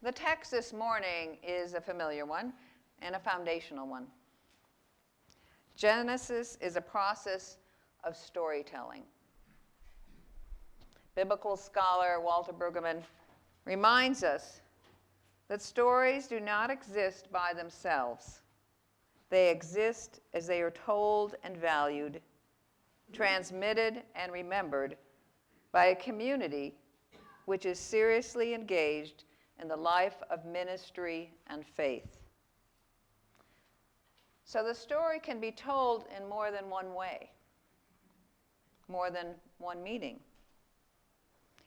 The text this morning is a familiar one and a foundational one. Genesis is a process of storytelling. Biblical scholar Walter Brueggemann reminds us that stories do not exist by themselves. They exist as they are told and valued, transmitted and remembered by a community which is seriously engaged in the life of ministry and faith. So the story can be told in more than one way, more than one meaning.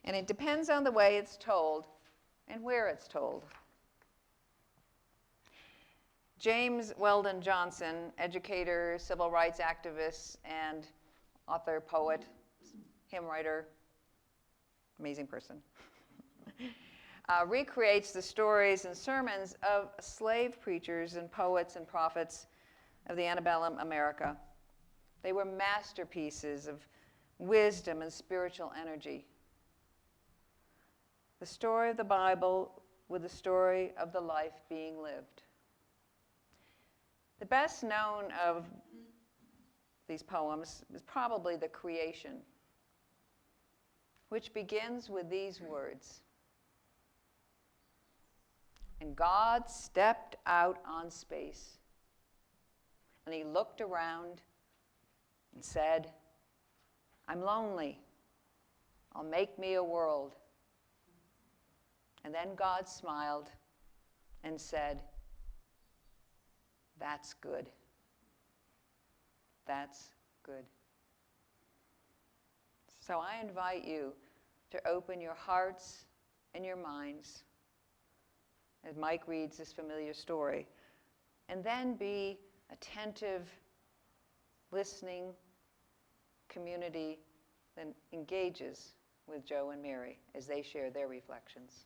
And it depends on the way it's told and where it's told. James Weldon Johnson, educator, civil rights activist, and author, poet, hymn writer, amazing person, recreates the stories and sermons of slave preachers and poets and prophets of the antebellum America. They were masterpieces of wisdom and spiritual energy. The story of the Bible with the story of the life being lived. The best known of these poems is probably The Creation, which begins with these words. And God stepped out on space, and he looked around and said, I'm lonely. I'll make me a world. And then God smiled and said, that's good. That's good. So I invite you to open your hearts and your minds as Mike reads this familiar story, and then be attentive, listening community that engages with Joe and Mary as they share their reflections.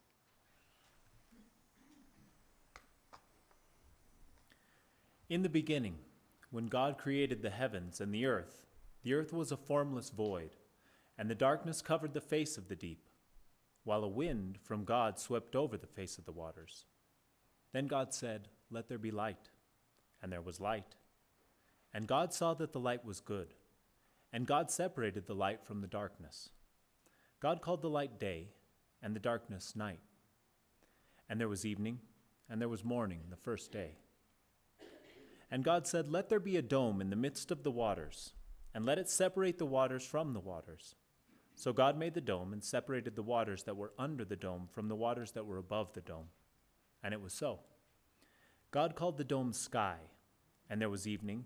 In the beginning, when God created the heavens and the earth was a formless void, and the darkness covered the face of the deep, while a wind from God swept over the face of the waters. Then God said, let there be light, and there was light. And God saw that the light was good, and God separated the light from the darkness. God called the light day, and the darkness night. And there was evening, and there was morning, the first day. And God said, let there be a dome in the midst of the waters, and let it separate the waters from the waters. So God made the dome and separated the waters that were under the dome from the waters that were above the dome. And it was so. God called the dome sky, and there was evening,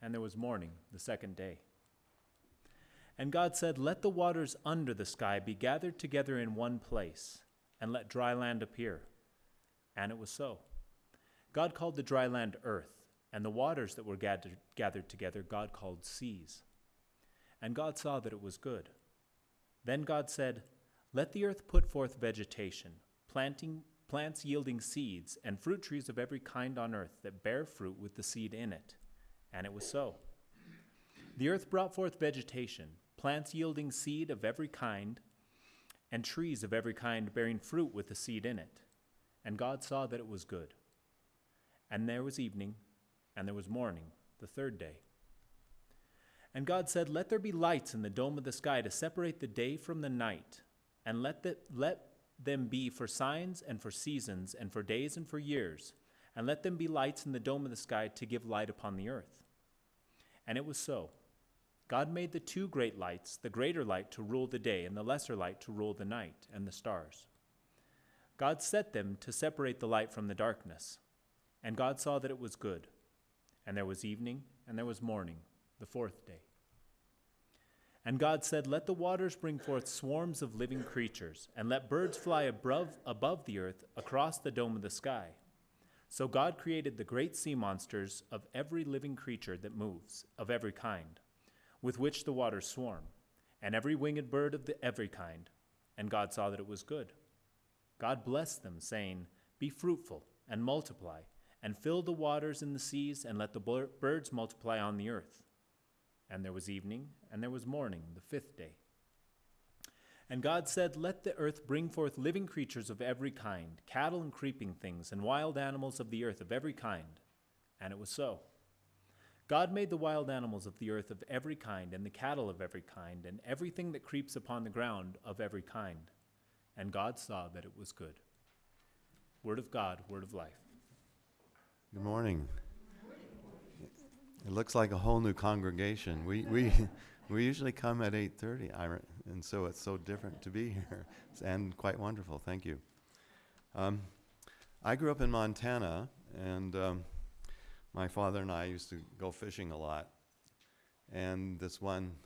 and there was morning, the second day. And God said, let the waters under the sky be gathered together in one place, and let dry land appear. And it was so. God called the dry land earth, and the waters that were gathered together God called seas. And God saw that it was good. Then God said, let the earth put forth vegetation, plants yielding seeds, and fruit trees of every kind on earth that bear fruit with the seed in it. And it was so. The earth brought forth vegetation, plants yielding seed of every kind, and trees of every kind bearing fruit with the seed in it. And God saw that it was good. And there was evening, and there was morning, the third day. And God said, let there be lights in the dome of the sky to separate the day from the night, and let them be for signs and for seasons and for days and for years, and let them be lights in the dome of the sky to give light upon the earth. And it was so. God made the two great lights, the greater light to rule the day and the lesser light to rule the night and the stars. God set them to separate the light from the darkness. And God saw that it was good. And there was evening, and there was morning, the fourth day. And God said, let the waters bring forth swarms of living creatures, and let birds fly above the earth across the dome of the sky. So God created the great sea monsters of every living creature that moves, of every kind, with which the waters swarm, and every winged bird of every kind. And God saw that it was good. God blessed them, saying, be fruitful, and multiply, and fill the waters in the seas, and let the birds multiply on the earth. And there was evening, and there was morning, the fifth day. And God said, "Let the earth bring forth living creatures of every kind, cattle and creeping things, and wild animals of the earth of every kind." And it was so. God made the wild animals of the earth of every kind, and the cattle of every kind, and everything that creeps upon the ground of every kind. And God saw that it was good. Word of God, word of life. Good morning. It looks like a whole new congregation. We usually come at 8:30, and so it's so different to be here, and quite wonderful. Thank you. I grew up in Montana, and my father and I used to go fishing a lot. And this one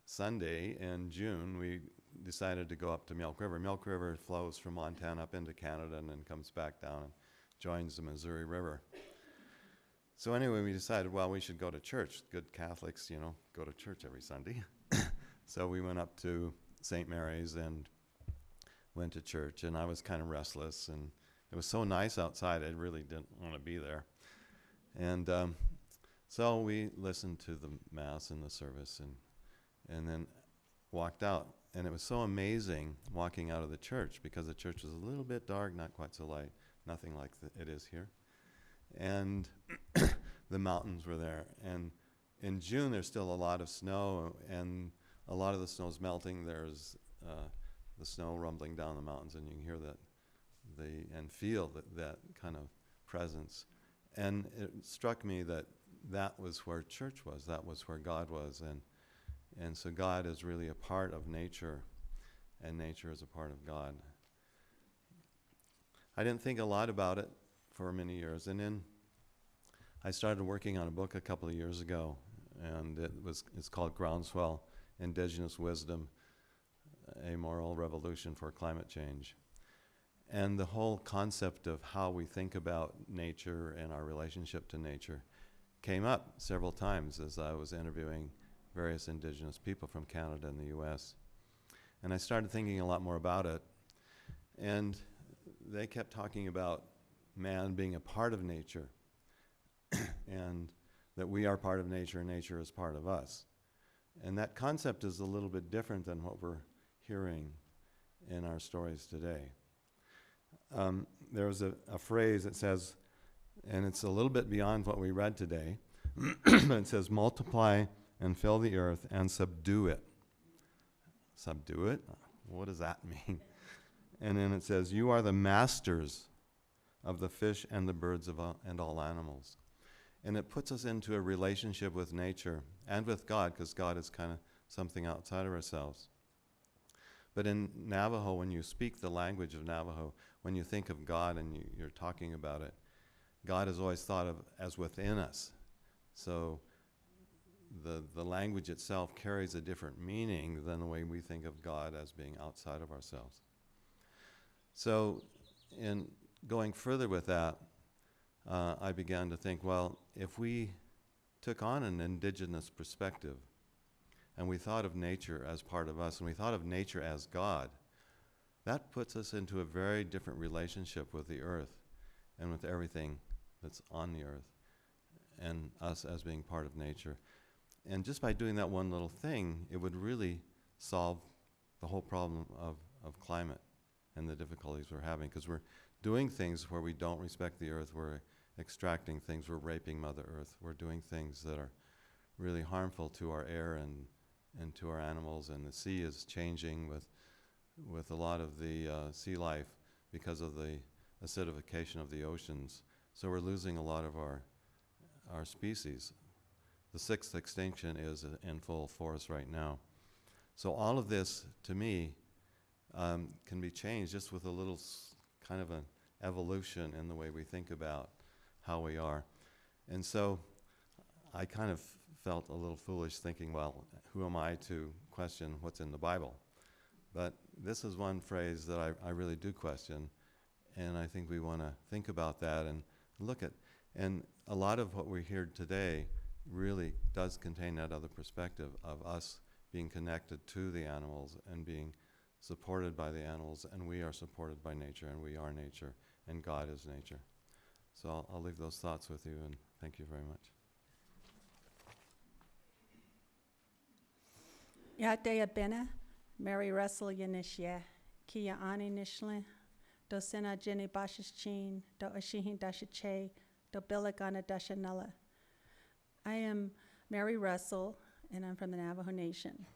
Sunday in June, we decided to go up to Milk River. Milk River flows from Montana up into Canada and then comes back down and joins the Missouri River. So anyway, we decided, well, we should go to church. Good Catholics, go to church every Sunday. So we went up to St. Mary's and went to church, and I was kind of restless, and it was so nice outside, I really didn't want to be there. And so we listened to the Mass and the service, and then walked out. And it was so amazing walking out of the church, because the church was a little bit dark, not quite so light, nothing like it is here. And the mountains were there. And in June, there's still a lot of snow, and a lot of the snow's melting. There's the snow rumbling down the mountains, and you can hear that, and feel that kind of presence. And it struck me that was where church was, that was where God was. And so God is really a part of nature, and nature is a part of God. I didn't think a lot about it for many years, and then I started working on a book a couple of years ago, and it's called Groundswell, Indigenous Wisdom, A Moral Revolution for Climate Change. And the whole concept of how we think about nature and our relationship to nature came up several times as I was interviewing various indigenous people from Canada and the US. And I started thinking a lot more about it. And they kept talking about man being a part of nature, and that we are part of nature and nature is part of us. And that concept is a little bit different than what we're hearing in our stories today. There's a phrase that says, and it's a little bit beyond what we read today, but it says, multiply and fill the earth and subdue it. Subdue it? What does that mean? And then it says, you are the masters of the fish and the birds and all animals. And it puts us into a relationship with nature and with God, because God is kind of something outside of ourselves. But in Navajo, when you speak the language of Navajo, when you think of God and you're talking about it, God is always thought of as within us. So the language itself carries a different meaning than the way we think of God as being outside of ourselves. So in going further with that, I began to think, well, if we took on an indigenous perspective and we thought of nature as part of us and we thought of nature as God, that puts us into a very different relationship with the earth and with everything that's on the earth, and us as being part of nature. And just by doing that one little thing, it would really solve the whole problem of climate and the difficulties we're having, because we're doing things where we don't respect the earth, we're extracting things, we're raping Mother Earth, we're doing things that are really harmful to our air and to our animals, and the sea is changing with a lot of the sea life because of the acidification of the oceans. So we're losing a lot of our species. The sixth extinction is in full force right now. So all of this, to me, can be changed just with a little kind of an evolution in the way we think about how we are. And so I kind of felt a little foolish thinking, well, who am I to question what's in the Bible? But this is one phrase that I really do question, and I think we want to think about that and look at. And a lot of what we hear today really does contain that other perspective of us being connected to the animals and being supported by the animals, and we are supported by nature, and we are nature, and God is nature. So I'll leave those thoughts with you, and thank you very much. Yatea Bena, Mary Roessel Yanishya, Kia Ani Nishlin, Do Sena Jenny Bashichin, Do Ashihin Dashiche, Do Biligana Dashanella. I am Mary Roessel, and I'm from the Navajo Nation.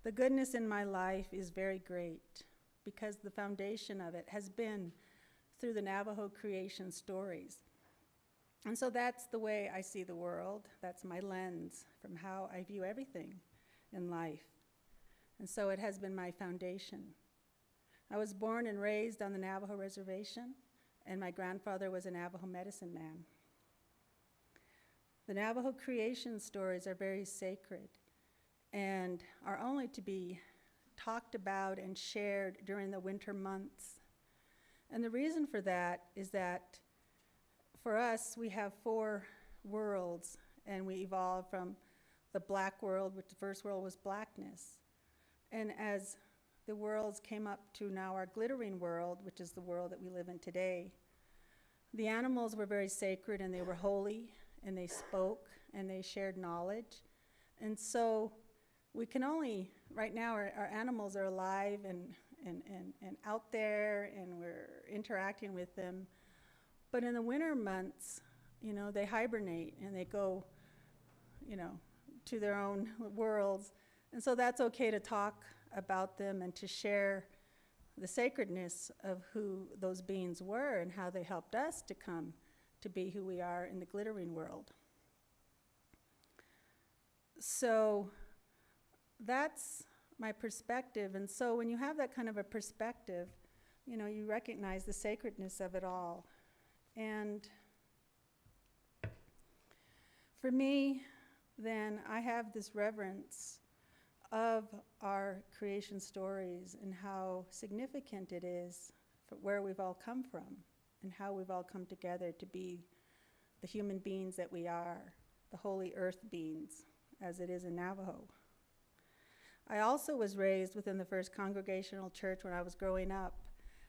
The goodness in my life is very great because the foundation of it has been through the Navajo creation stories. And so that's the way I see the world. That's my lens from how I view everything in life. And so it has been my foundation. I was born and raised on the Navajo reservation, and my grandfather was a Navajo medicine man. The Navajo creation stories are very sacred and are only to be talked about and shared during the winter months. And the reason for that is that for us, we have 4 worlds, and we evolved from the black world, which the first world was blackness. And as the worlds came up to now our glittering world, which is the world that we live in today, the animals were very sacred, and they were holy, and they spoke, and they shared knowledge. And so we can only, right now our animals are alive and out there, and we're interacting with them. But in the winter months, they hibernate and they go, to their own worlds. And so that's okay to talk about them and to share the sacredness of who those beings were and how they helped us to come to be who we are in the glittering world. So that's my perspective. And so when you have that kind of a perspective, you recognize the sacredness of it all. And for me, then, I have this reverence of our creation stories and how significant it is for where we've all come from and how we've all come together to be the human beings that we are, the holy earth beings, as it is in Navajo. I also was raised within the First Congregational Church when I was growing up,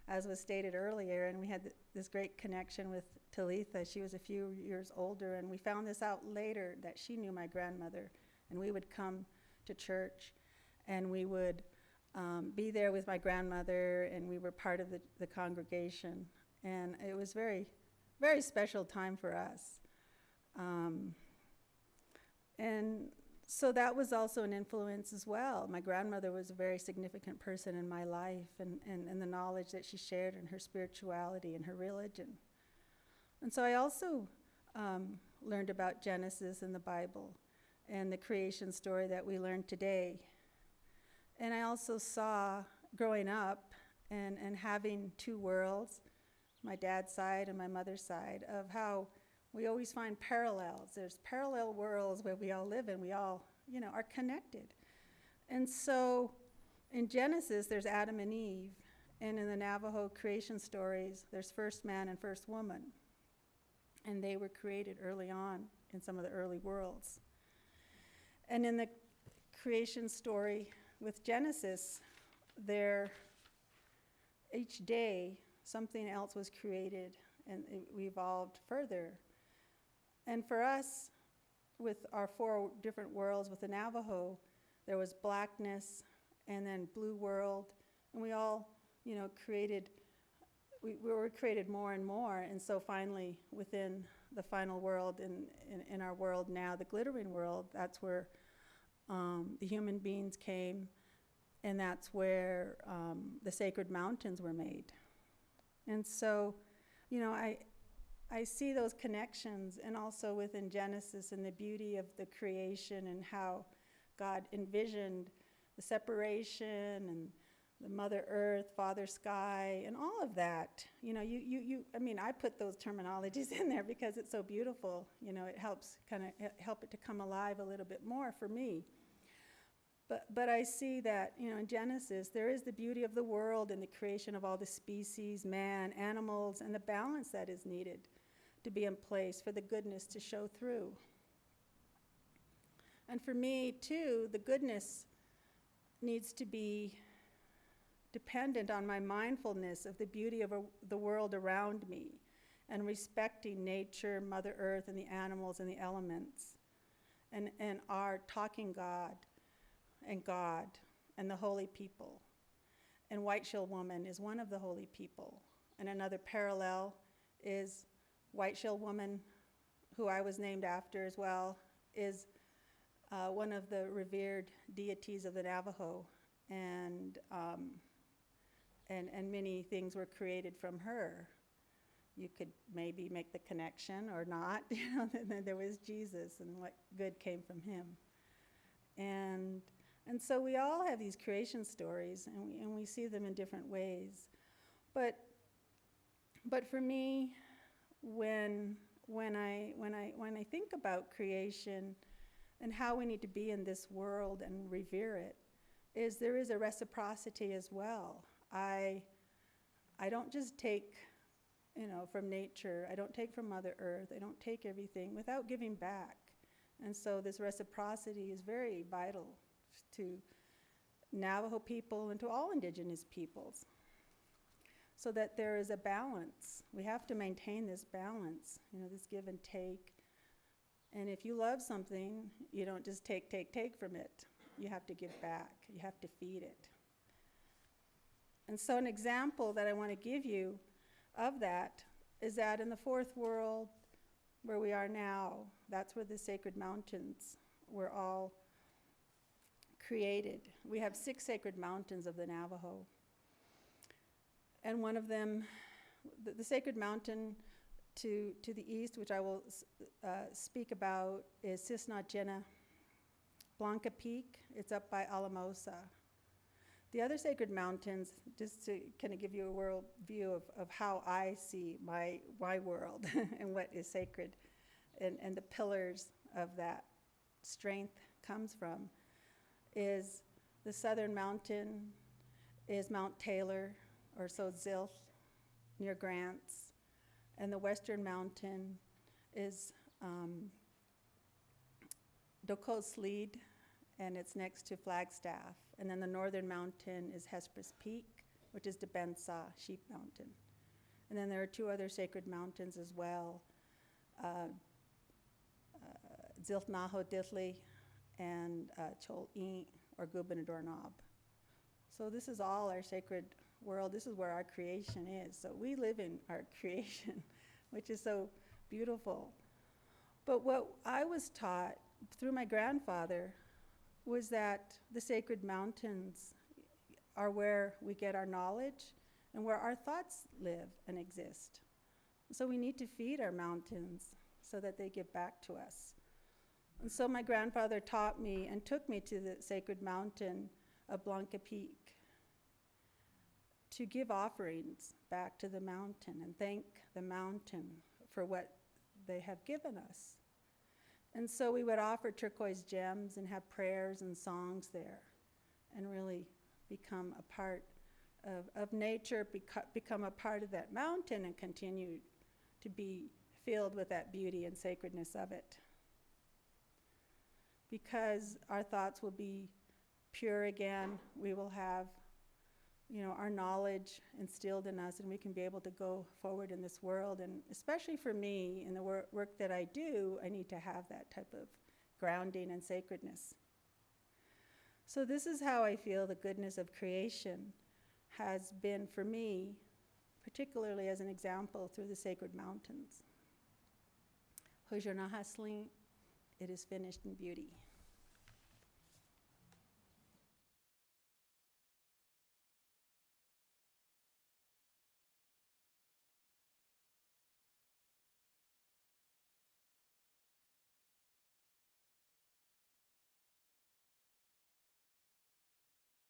as was stated earlier, and we had this great connection with Talitha. She was a few years older, and we found this out later that she knew my grandmother, and we would come to church, and we would be there with my grandmother, and we were part of the congregation, and it was very, very special time for us. And so that was also an influence as well. My grandmother was a very significant person in my life, and the knowledge that she shared and her spirituality and her religion. And so I also learned about Genesis in the Bible and the creation story that we learned today. And I also saw growing up and having 2 worlds, my dad's side and my mother's side, of how we always find parallels. There's parallel worlds where we all live in. We all, are connected. And so in Genesis, there's Adam and Eve. And in the Navajo creation stories, there's first man and first woman. And they were created early on in some of the early worlds. And in the creation story with Genesis, each day, something else was created, and we evolved further. And for us, with our 4 different worlds with the Navajo, there was blackness and then blue world, and we all, created, we were created more and more. And so finally, within the final world, in our world now, the glittering world, that's where the human beings came, and that's where the sacred mountains were made. And so, I see those connections, and also within Genesis and the beauty of the creation and how God envisioned the separation and the Mother Earth, Father Sky, and all of that. I put those terminologies in there because it's so beautiful. It helps help it to come alive a little bit more for me. But I see that, in Genesis, there is the beauty of the world and the creation of all the species, man, animals, and the balance that is needed to be in place for the goodness to show through. And for me, too, the goodness needs to be dependent on my mindfulness of the beauty of the world around me and respecting nature, Mother Earth, and the animals and the elements, and our talking God and God. and the holy people. And White Shield Woman is one of the holy people. And another parallel is White Shield Woman, who I was named after as well, is one of the revered deities of the Navajo, and many things were created from her. You could maybe make the connection or not. You know, then there was Jesus, and what good came from him. And so we all have these creation stories, and we see them in different ways. But for me, when I think about creation and how we need to be in this world and revere it, is there is a reciprocity as well. I don't just take, from nature. I don't take from Mother Earth. I don't take everything without giving back. And so this reciprocity is very vital to Navajo people and to all indigenous peoples, so that there is a balance. We have to maintain this balance, this give and take. And if you love something, you don't just take from it. You have to give back. You have to feed it. And so an example that I want to give you of that is that in the fourth world, where we are now, that's where the sacred mountains were all created. We have 6 sacred mountains of the Navajo. And one of them, the sacred mountain to the east, which I will speak about, is Cisnagena Blanca Peak. It's up by Alamosa. The other sacred mountains, just to kind of give you a world view of how I see my world and what is sacred, and the pillars of that strength comes from, is the southern mountain is Mount Taylor, or Zilth, near Grants, and the western mountain is Dokosleed, and it's next to Flagstaff. And then the northern mountain is Hesperus Peak, which is Debensa, Sheep Mountain. And then there are 2 other sacred mountains as well, Zilthnaho Dithley and Chol'in, or Gubernador-Nob. So this is all our sacred world. This is where our creation is. So we live in our creation, which is so beautiful. But what I was taught through my grandfather was that the sacred mountains are where we get our knowledge and where our thoughts live and exist. So we need to feed our mountains so that they give back to us. And so my grandfather taught me and took me to the sacred mountain of Blanca Peak to give offerings back to the mountain and thank the mountain for what they have given us. And so we would offer turquoise gems and have prayers and songs there, and really become a part of nature, become a part of that mountain, and continue to be filled with that beauty and sacredness of it. Because our thoughts will be pure again, we will have our knowledge instilled in us, and we can be able to go forward in this world. And especially for me, in the work that I do, I need to have that type of grounding and sacredness. So this is how I feel the goodness of creation has been for me, particularly as an example through the sacred mountains. Hujernahasling, it is finished in beauty.